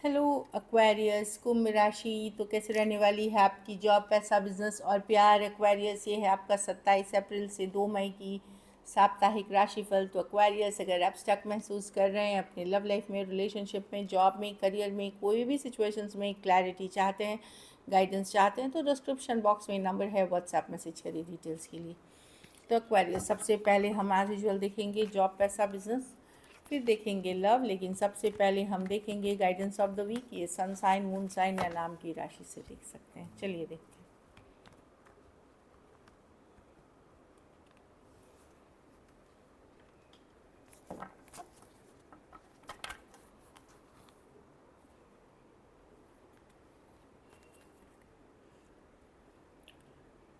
Hello Aquarius कुंभ राशि। तो कैसे रहने वाली है आपकी जॉब, पैसा, बिजनेस और प्यार। एक्वेरियस ये है आपका 27 अप्रैल से 2 मई की साप्ताहिक राशिफल। तो एक्वेरियस, अगर आप स्टक महसूस कर रहे हैं अपने लव लाइफ में, रिलेशनशिप में, जॉब में, करियर में, कोई भी सिचुएशंस में क्लैरिटी चाहते हैं, गाइडेंस चाहते हैं, तो डिस्क्रिप्शन बॉक्स में नंबर है, व्हाट्सएप मैसेज करिए डिटेल्स के लिए। तो एक्वेरियस, सबसे पहले हम आज विजुअल देखेंगे जॉब, पैसा, बिजनेस, फिर देखेंगे लव, लेकिन सबसे पहले हम देखेंगे गाइडेंस ऑफ द वीक। ये सन साइन, मून साइन या नाम की राशि से देख सकते हैं। चलिए देखते हैं।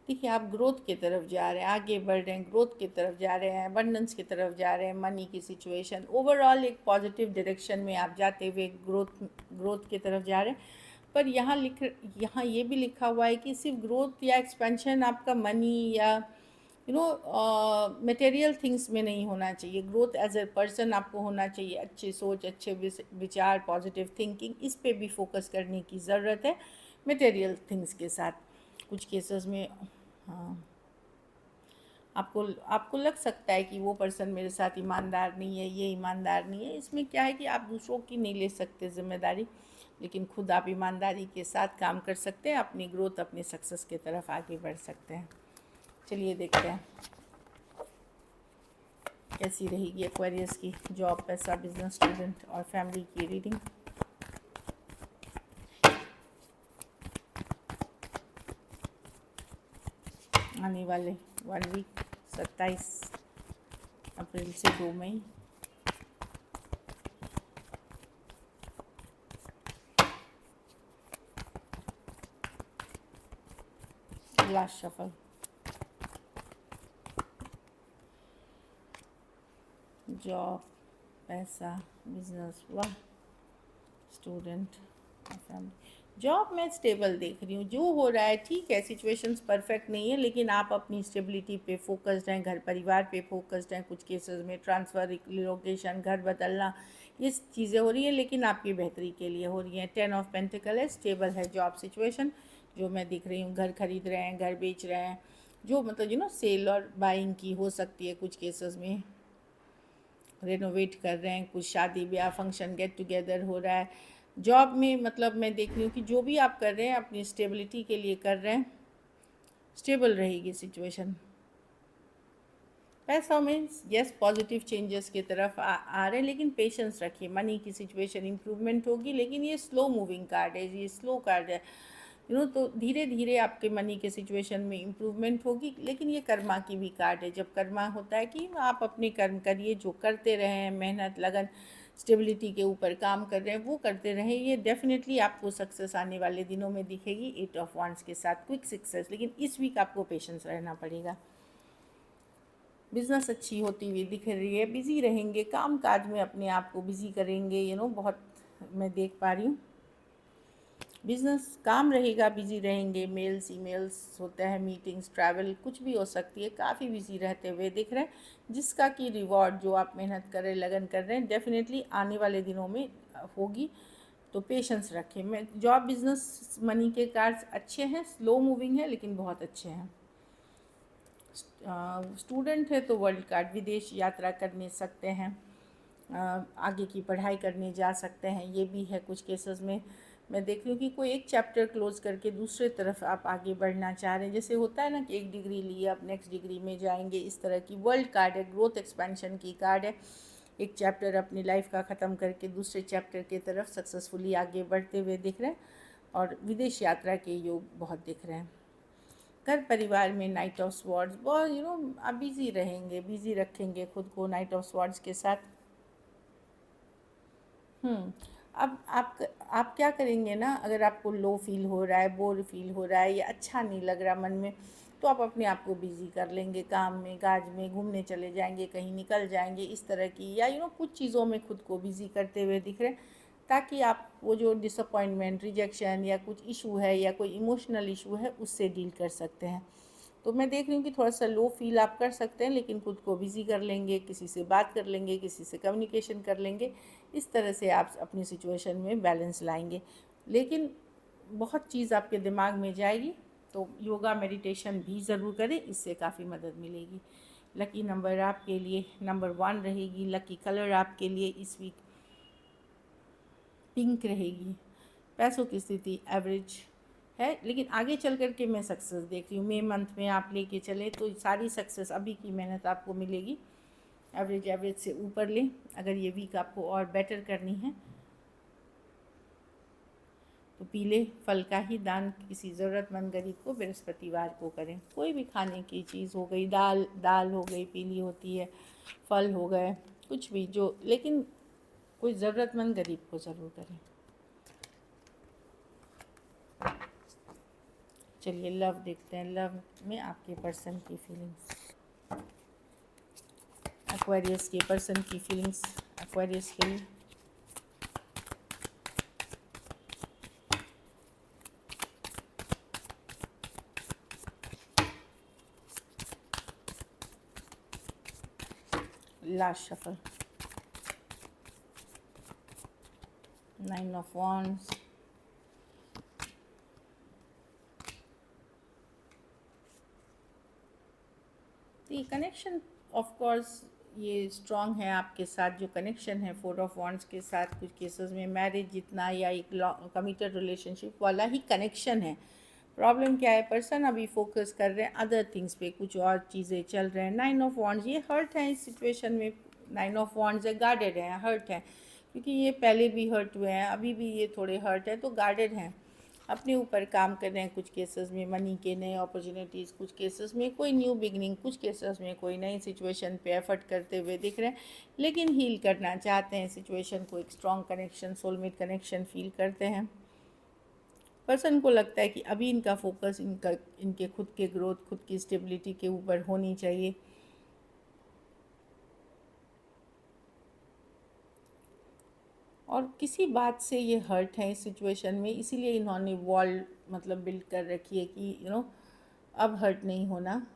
देखिए, आप ग्रोथ की तरफ जा रहे हैं, आगे बढ़ रहे हैं, ग्रोथ की तरफ जा रहे हैं, अबंडेंस की तरफ जा रहे हैं, मनी की सिचुएशन ओवरऑल एक पॉजिटिव डायरेक्शन में आप जाते हुए ग्रोथ की तरफ जा रहे हैं। पर यहाँ ये भी लिखा हुआ है कि सिर्फ ग्रोथ या एक्सपेंशन आपका मनी या मटेरियल थिंग्स में नहीं होना चाहिए। ग्रोथ एज ए पर्सन आपको होना चाहिए, अच्छी सोच, अच्छे विचार, पॉजिटिव थिंकिंग, इस पे भी फोकस करने की ज़रूरत है मटेरियल थिंग्स के साथ। कुछ केसेस में हाँ, आपको आपको लग सकता है कि वो पर्सन मेरे साथ ईमानदार नहीं है, ये ईमानदार नहीं है। इसमें क्या है कि आप दूसरों की नहीं ले सकते जिम्मेदारी, लेकिन खुद आप ईमानदारी के साथ काम कर सकते हैं, अपनी ग्रोथ, अपनी सक्सेस की तरफ आगे बढ़ सकते हैं। चलिए देखते हैं कैसी रहेगी एक्वेरियस की जॉब, पैसा, बिजनेस, स्टूडेंट और फैमिली की रीडिंग। आने वाले 1 वीक 27 अप्रैल से 2 मई। Last shuffle. जॉब, पैसा, बिजनेस, वाह, स्टूडेंट और फैमिली। जॉब में स्टेबल देख रही हूँ, जो हो रहा है ठीक है, सिचुएशंस परफेक्ट नहीं है, लेकिन आप अपनी स्टेबिलिटी पे फोकस्ड हैं, घर परिवार पे फोकस्ड हैं। कुछ केसेस में ट्रांसफ़र, रिलोकेशन, घर बदलना, ये चीज़ें हो रही है, लेकिन आपकी बेहतरी के लिए हो रही हैं। 10 ऑफ पेंटिकल है, स्टेबल है जॉब सिचुएशन जो मैं दिख रही हूँ। घर खरीद रहे हैं, घर बेच रहे हैं, जो मतलब सेल और बाइंग की हो सकती है। कुछ केसेस में रेनोवेट कर रहे हैं, कुछ शादी ब्याह फंक्शन गेट टुगेदर हो रहा है। जॉब में मतलब मैं देख रही हूँ कि जो भी आप कर रहे हैं अपनी स्टेबिलिटी के लिए कर रहे हैं, स्टेबल रहेगी सिचुएशन। पैसा में यस, पॉजिटिव चेंजेस की तरफ आ रहे हैं, लेकिन पेशेंस रखिए। मनी की सिचुएशन इंप्रूवमेंट होगी, लेकिन ये स्लो मूविंग कार्ड है, ये स्लो कार्ड है। तो धीरे धीरे आपके मनी के सिचुएशन में इम्प्रूवमेंट होगी, लेकिन ये कर्मा की भी कार्ड है। जब कर्मा होता है कि आप अपने कर्म करिए, जो करते रहें, मेहनत, लगन, स्टेबिलिटी के ऊपर काम कर रहे हैं वो करते रहें, ये डेफिनेटली आपको सक्सेस आने वाले दिनों में दिखेगी। 8 ऑफ वांड्स के साथ क्विक सक्सेस, लेकिन इस वीक आपको पेशेंस रहना पड़ेगा। बिज़नेस अच्छी होती हुई दिख रही है, बिज़ी रहेंगे, काम काज में अपने आप को बिज़ी करेंगे। बहुत मैं देख पा रही हूँ बिज़नेस काम रहेगा, बिज़ी रहेंगे। मेल्स, ईमेल्स होता है, मीटिंग्स, ट्रैवल, कुछ भी हो सकती है। काफ़ी बिज़ी रहते हुए दिख रहे हैं, जिसका कि रिवॉर्ड जो आप मेहनत कर रहे हैं, लगन कर रहे हैं, डेफिनेटली आने वाले दिनों में होगी। तो पेशेंस रखें। मैं जॉब, बिज़नेस, मनी के कार्ड्स अच्छे हैं, स्लो मूविंग है, लेकिन बहुत अच्छे हैं। स्टूडेंट है तो वर्ल्ड कार्ड, विदेश यात्रा करने सकते हैं, आगे की पढ़ाई करने जा सकते हैं, ये भी है। कुछ केसेस में मैं देख रही हूँ कि कोई एक चैप्टर क्लोज करके दूसरे तरफ आप आगे बढ़ना चाह रहे हैं। जैसे होता है ना कि एक डिग्री ली, आप नेक्स्ट डिग्री में जाएंगे, इस तरह की वर्ल्ड कार्ड है, ग्रोथ एक्सपेंशन की कार्ड है। एक चैप्टर अपनी लाइफ का ख़त्म करके दूसरे चैप्टर की तरफ सक्सेसफुली आगे बढ़ते हुए दिख रहे हैं, और विदेश यात्रा के योग बहुत दिख रहे हैं। घर परिवार में नाइट ऑफ स्वॉर्ड्स, बहुत आप बिज़ी रहेंगे, बिज़ी रखेंगे खुद को नाइट ऑफ स्वॉर्ड्स के साथ। अब आप क्या करेंगे ना, अगर आपको लो फील हो रहा है, बोर फील हो रहा है, या अच्छा नहीं लग रहा मन में, तो आप अपने आप को बिज़ी कर लेंगे काम में, काज में, घूमने चले जाएंगे, कहीं निकल जाएंगे, इस तरह की, या कुछ चीज़ों में खुद को बिज़ी करते हुए दिख रहे हैं, ताकि आप वो जो डिसअपॉइंटमेंट, रिजेक्शन या कुछ इशू है या कोई इमोशनल इशू है, उससे डील कर सकते हैं। तो मैं देख रही हूँ कि थोड़ा सा लो फील आप कर सकते हैं, लेकिन खुद को बिज़ी कर लेंगे, किसी से बात कर लेंगे, किसी से कम्युनिकेशन कर लेंगे, इस तरह से आप अपनी सिचुएशन में बैलेंस लाएंगे। लेकिन बहुत चीज़ आपके दिमाग में जाएगी, तो योगा मेडिटेशन भी ज़रूर करें, इससे काफ़ी मदद मिलेगी। लकी नंबर आपके लिए नंबर 1 रहेगी। लकी कलर आपके लिए इस वीक पिंक रहेगी। पैसों की स्थिति एवरेज है, लेकिन आगे चल कर के मैं सक्सेस देख रही हूँ। मई मंथ में आप लेके चले तो सारी सक्सेस, अभी की मेहनत आपको मिलेगी। एवरेज से ऊपर लें अगर ये वीक आपको और बेटर करनी है, तो पीले फल का ही दान किसी ज़रूरतमंद गरीब को बृहस्पतिवार को करें। कोई भी खाने की चीज़ हो गई, दाल हो गई, पीली होती है, फल हो गए, कुछ भी जो, लेकिन कोई ज़रूरतमंद गरीब को ज़रूर करें। चलिए लव देखते हैं। लव में आपके पर्सन की फीलिंग्स, एक्वेरियस के पर्सन की फीलिंग्स एक्वेरियस के लिए। लास्ट शफल, 9 ऑफ वॉन्ड्स, ये कनेक्शन ऑफ कोर्स ये स्ट्रॉन्ग है आपके साथ। जो कनेक्शन है 4 ऑफ वॉन्ड्स के साथ, कुछ केसेस में मैरिज जितना या एक कमिटेड रिलेशनशिप वाला ही कनेक्शन है। प्रॉब्लम क्या है, पर्सन अभी फोकस कर रहे हैं अदर थिंग्स पे, कुछ और चीज़ें चल रहे हैं। 9 ऑफ वॉन्ड्स, ये हर्ट है इस सिचुएशन में। 9 ऑफ वॉन्ड्स है, गार्डेड है, हर्ट है, क्योंकि ये पहले भी हर्ट हुए हैं, अभी भी ये थोड़े हर्ट है, तो गार्डेड हैं। अपने ऊपर काम कर रहे हैं, कुछ केसेस में मनी के नए अपॉर्चुनिटीज़, कुछ केसेस में कोई न्यू बिगनिंग, कुछ केसेस में कोई नई सिचुएशन पे एफर्ट करते हुए दिख रहे हैं, लेकिन हील करना चाहते हैं सिचुएशन को। एक strong connection, soulmate connection feel करते हैं। पर्सन को लगता है कि अभी इनका फोकस इनके खुद के ग्रोथ, खुद की स्टेबिलिटी के ऊपर होनी चाहिए। और किसी बात से ये हर्ट है इस सिचुएशन में, इसीलिए इन्होंने वॉल मतलब बिल्ड कर रखी है कि अब हर्ट नहीं होना।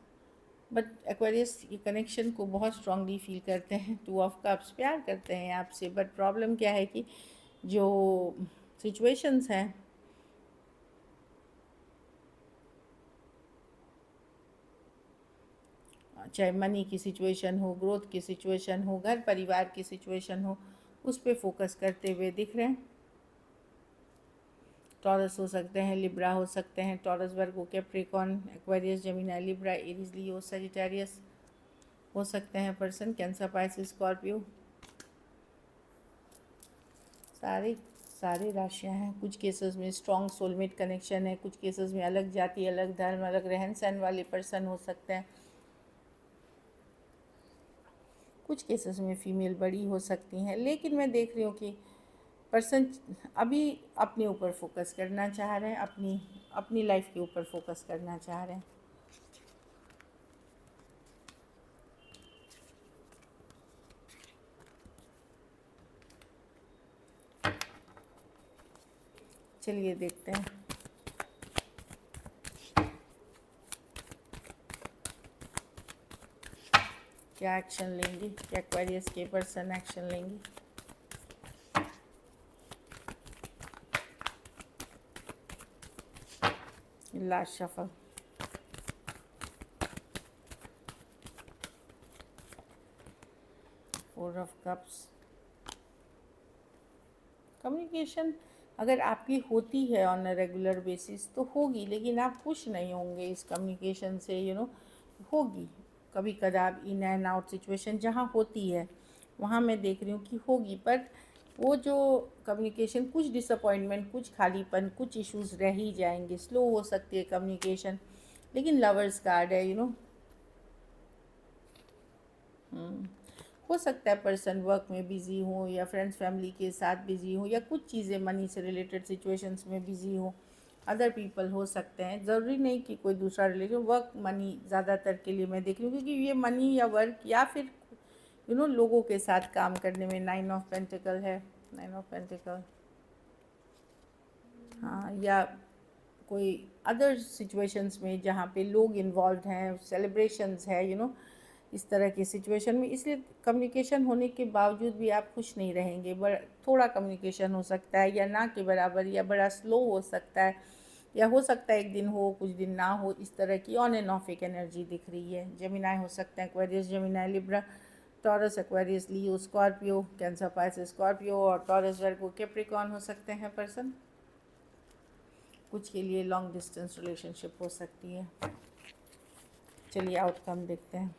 बट एक्वेरियस ये कनेक्शन को बहुत स्ट्रांगली फील करते हैं। 2 ऑफ कप्स, प्यार करते हैं आपसे, बट प्रॉब्लम क्या है कि जो सिचुएशंस हैं, चाहे मनी की सिचुएशन हो, ग्रोथ की सिचुएशन हो, घर परिवार की सिचुएशन हो, उस पर फोकस करते हुए दिख रहे हैं। टॉरस हो सकते हैं, लिब्रा हो सकते हैं, Taurus, Virgo, Capricorn, Aquarius, Gemini, Libra, Aries, Leo, Sagittarius हो सकते हैं पर्सन, कैंसर, पाइसिस, स्कॉर्पियो, सारे राशियां हैं। कुछ केसेस में स्ट्रॉन्ग सोलमेट कनेक्शन है, कुछ केसेस में अलग जाति, अलग धर्म, अलग रहन सहन वाले पर्सन हो सकते हैं, कुछ केसेस में फीमेल बड़ी हो सकती हैं। लेकिन मैं देख रही हूँ कि पर्सन अभी अपने ऊपर फोकस करना चाह रहे हैं, अपनी लाइफ के ऊपर फोकस करना चाह रहे हैं। चलिए देखते हैं क्या एक्शन लेंगे, क्या एक्वेरियस के पर्सन एक्शन लेंगे। Last shuffle, four of cups. Communication अगर आपकी होती है ऑन अ रेगुलर बेसिस तो होगी, लेकिन आप खुश नहीं होंगे इस कम्युनिकेशन से। होगी कभी कदार इन एंड आउट सिचुएशन जहाँ होती है, वहाँ मैं देख रही हूँ कि होगी, बट वो जो कम्युनिकेशन, कुछ डिसअपॉइंटमेंट, कुछ खालीपन, कुछ इश्यूज रह ही जाएंगे। स्लो हो सकती है कम्युनिकेशन, लेकिन लवर्स कार्ड है। हो सकता है पर्सन वर्क में बिज़ी हो, या फ्रेंड्स फैमिली के साथ बिज़ी हो, या कुछ चीज़ें मनी से रिलेटेड सिचुएशंस में बिज़ी हो। अदर पीपल हो सकते हैं, ज़रूरी नहीं कि कोई दूसरा रिलेशन। वर्क मनी ज़्यादातर के लिए मैं देख रही हूँ, क्योंकि ये मनी या वर्क या फिर लोगों के साथ काम करने में। 9 ऑफ पेंटिकल है, 9 ऑफ पेंटिकल, हाँ, या कोई अदर सिचुएशंस में जहाँ पे लोग इन्वॉल्व हैं, सेलिब्रेशंस है, इस तरह की सिचुएशन में, इसलिए कम्युनिकेशन होने के बावजूद भी आप खुश नहीं रहेंगे। थोड़ा कम्युनिकेशन हो सकता है, या ना के बराबर, या बड़ा स्लो हो सकता है, या हो सकता है एक दिन हो कुछ दिन ना हो। इस तरह की ऑन एंड ऑफ एक एनर्जी दिख रही है। जेमिनाई हो सकते हैं, Aquarius, Gemini, Libra, Taurus, Aquarius, Leo, Scorpio, Cancer, Pisces, Scorpio और टॉरस, वर्गो, कैप्रिकॉर्न हो सकते हैं पर्सन। कुछ के लिए लॉन्ग डिस्टेंस रिलेशनशिप हो सकती है। चलिए आउटकम देखते हैं।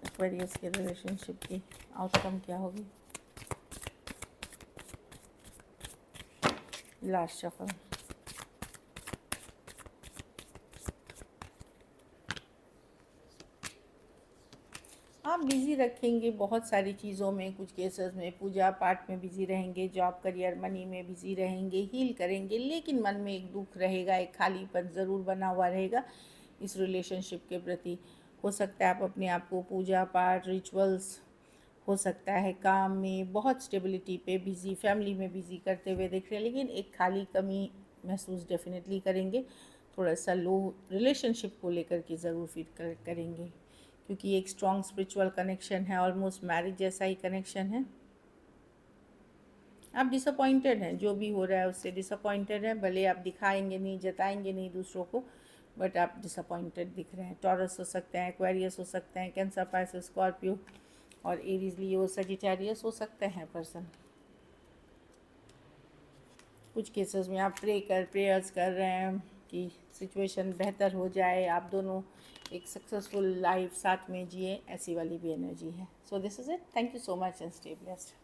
एक्वेरियस के रिलेशनशिप की आउटकम क्या होगी? Last shuffle. आप बिज़ी रखेंगे बहुत सारी चीज़ों में, कुछ केसेस में पूजा पाठ में बिज़ी रहेंगे, जॉब, करियर, मनी में बिज़ी रहेंगे, हील करेंगे, लेकिन मन में एक दुख रहेगा, एक खालीपन ज़रूर बना हुआ रहेगा इस रिलेशनशिप के प्रति। हो सकता है आप अपने आप को पूजा पाठ, रिचुअल्स, हो सकता है काम में बहुत स्टेबिलिटी पे बिज़ी, फैमिली में बिज़ी करते हुए दिख रहे हैं, लेकिन एक खाली कमी महसूस डेफिनेटली करेंगे। थोड़ा सा लो रिलेशनशिप को लेकर के ज़रूर फील करेंगे, क्योंकि एक स्ट्रॉन्ग स्पिरिचुअल कनेक्शन है, ऑलमोस्ट मैरिज जैसा ही कनेक्शन है। आप डिसअपॉइंटेड हैं, जो भी हो रहा है उससे डिसअपॉइंटेड हैं, भले आप दिखाएंगे नहीं, जताएंगे नहीं दूसरों को, बट आप डिसअपॉइंटेड दिख रहे हैं। टॉरस हो सकते हैं, एक्वेरियस हो सकते हैं, कैंसर, पाइसेस, स्कॉर्पियो और एरीज, लियो, सजिटेरियस हो सकते हैं पर्सन। कुछ केसेस में आप प्रेयर्स कर रहे हैं कि सिचुएशन बेहतर हो जाए, आप दोनों एक सक्सेसफुल लाइफ साथ में जिए, ऐसी वाली भी एनर्जी है। So this is it. Thank you so much and stay blessed.